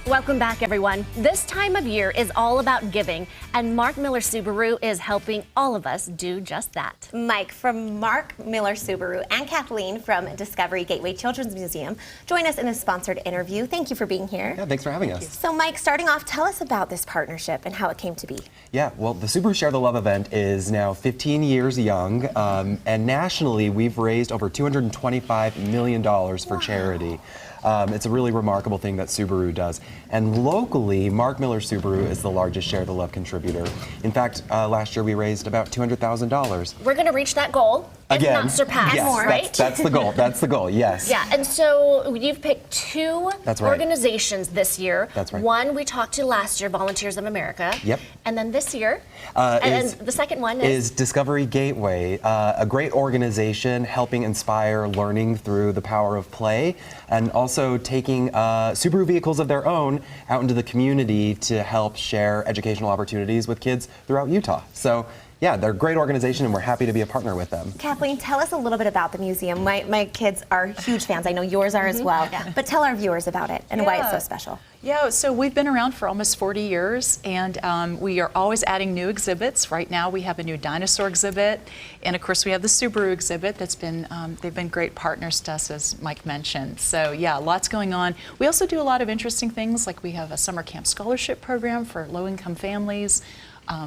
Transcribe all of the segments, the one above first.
Welcome back, everyone. This time of year is all about giving, and Mark Miller Subaru is helping all of us do just that. Mike from Mark Miller Subaru and Kathleen from Discovery Gateway Children's Museum join us in this sponsored interview. Thank you for being here. Yeah, thanks for having us. So Mike, starting off, tell us about this partnership and how it came to be. Yeah, well, the Subaru Share the Love event is now 15 years young, and nationally we've raised over $225 million for charity. It's a really remarkable thing that Subaru does. And locally, Mark Miller Subaru is the largest Share the Love contributor. In fact, last year we raised about $200,000. We're going to reach that goal, Again, if not surpass, yes, right? That's the goal. That's the goal, yes. Yeah, and so you've picked two organizations this year. That's right. One we talked to last year, Volunteers of America. Yep. And then this year, and the second one is Discovery Gateway, a great organization helping inspire learning through the power of play, and also taking Subaru vehicles of their own out into the community to help share educational opportunities with kids throughout Utah. So yeah, they're a great organization and we're happy to be a partner with them. Kathleen, tell us a little bit about the museum. My kids are huge fans. I know yours are as well. Yeah. But tell our viewers about it and why it's so special. Yeah, so we've been around for almost 40 years, and we are always adding new exhibits. Right now we have a new dinosaur exhibit, and of course we have the Subaru exhibit that's been, they've been great partners to us, as Mike mentioned. So yeah, lots going on. We also do a lot of interesting things, like we have a summer camp scholarship program for low-income families.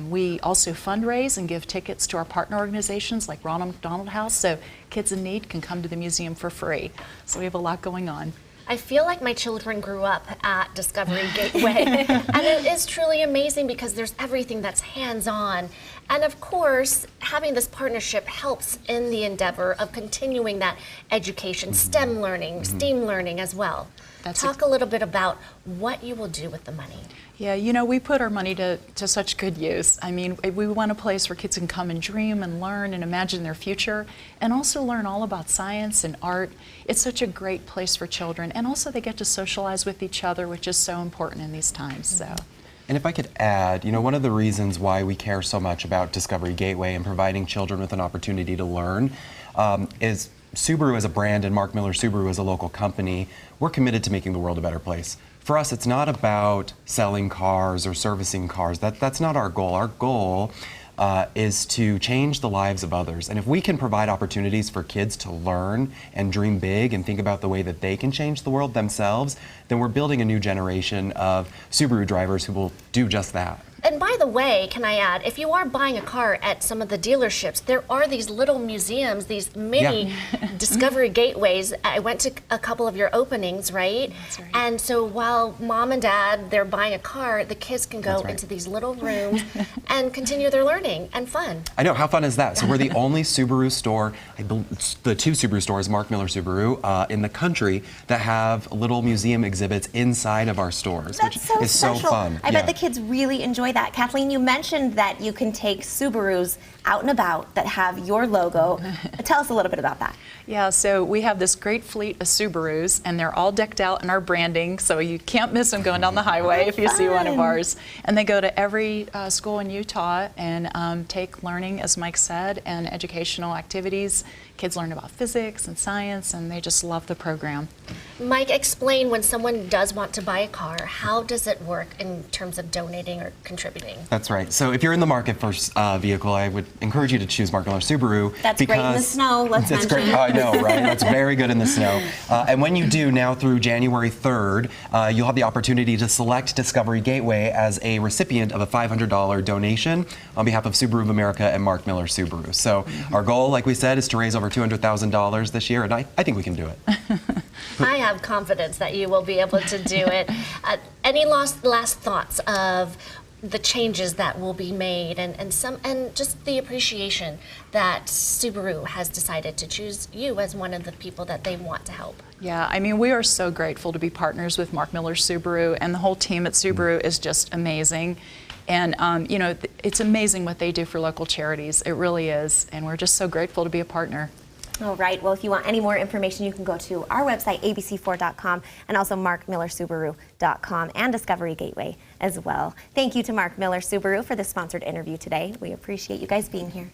We also fundraise and give tickets to our partner organizations like Ronald McDonald House, so kids in need can come to the museum for free. So we have a lot going on. I feel like my children grew up at Discovery Gateway, and it is truly amazing because there's everything that's hands-on. And of course, having this partnership helps in the endeavor of continuing that education, STEM learning, STEAM learning as well. Talk a little bit about what you will do with the money. Yeah, you know, we put our money to such good use. I mean, we want a place where kids can come and dream and learn and imagine their future, and also learn all about science and art. It's such a great place for children, and also they get to socialize with each other, which is so important in these times. So. And if I could add, you know, one of the reasons why we care so much about Discovery Gateway and providing children with an opportunity to learn is Subaru as a brand and Mark Miller Subaru as a local company, we're committed to making the world a better place. For us, it's not about selling cars or servicing cars. That's not our goal. Our goal is to change the lives of others. And if we can provide opportunities for kids to learn and dream big and think about the way that they can change the world themselves, then we're building a new generation of Subaru drivers who will do just that. And by the way, can I add, if you are buying a car at some of the dealerships, there are these little museums, these mini Discovery Gateways. I went to a couple of your openings, right? That's right. And so while mom and dad, they're buying a car, the kids can go into these little rooms and continue their learning and fun. I know, how fun is that? So we're the only Subaru store, the two Subaru stores, Mark Miller Subaru, in the country that have little museum exhibits inside of our stores, which is so fun. I bet the kids really enjoy that. Kathleen, you mentioned that you can take Subarus out and about that have your logo. Tell us a little bit about that. Yeah, so we have this great fleet of Subarus, and they're all decked out in our branding, so you can't miss them going down the highway if you see one of ours. And they go to every school in Utah and take learning, as Mike said, and educational activities. Kids learn about physics and science, and they just love the program. Mike, explain when someone does want to buy a car, how does it work in terms of donating or contributing? That's right. So if you're in the market for a vehicle, I would encourage you to choose Mark Miller Subaru. That's great in the snow, let's mention. Great. Oh, I know, right? That's very good in the snow. And when you do, now through January 3rd, you'll have the opportunity to select Discovery Gateway as a recipient of a $500 donation on behalf of Subaru of America and Mark Miller Subaru. So our goal, like we said, is to raise over $200,000 this year, and I think we can do it. I have confidence that you will be able to do it. Any last thoughts of the changes that will be made and just the appreciation that Subaru has decided to choose you as one of the people that they want to help? Yeah, I mean, we are so grateful to be partners with Mark Miller Subaru, and the whole team at Subaru is just amazing. And you know, it's amazing what they do for local charities. It really is, and we're just so grateful to be a partner. All right. Well, if you want any more information, you can go to our website, abc4.com, and also markmillersubaru.com and Discovery Gateway as well. Thank you to Mark Miller Subaru for this sponsored interview today. We appreciate you guys being here.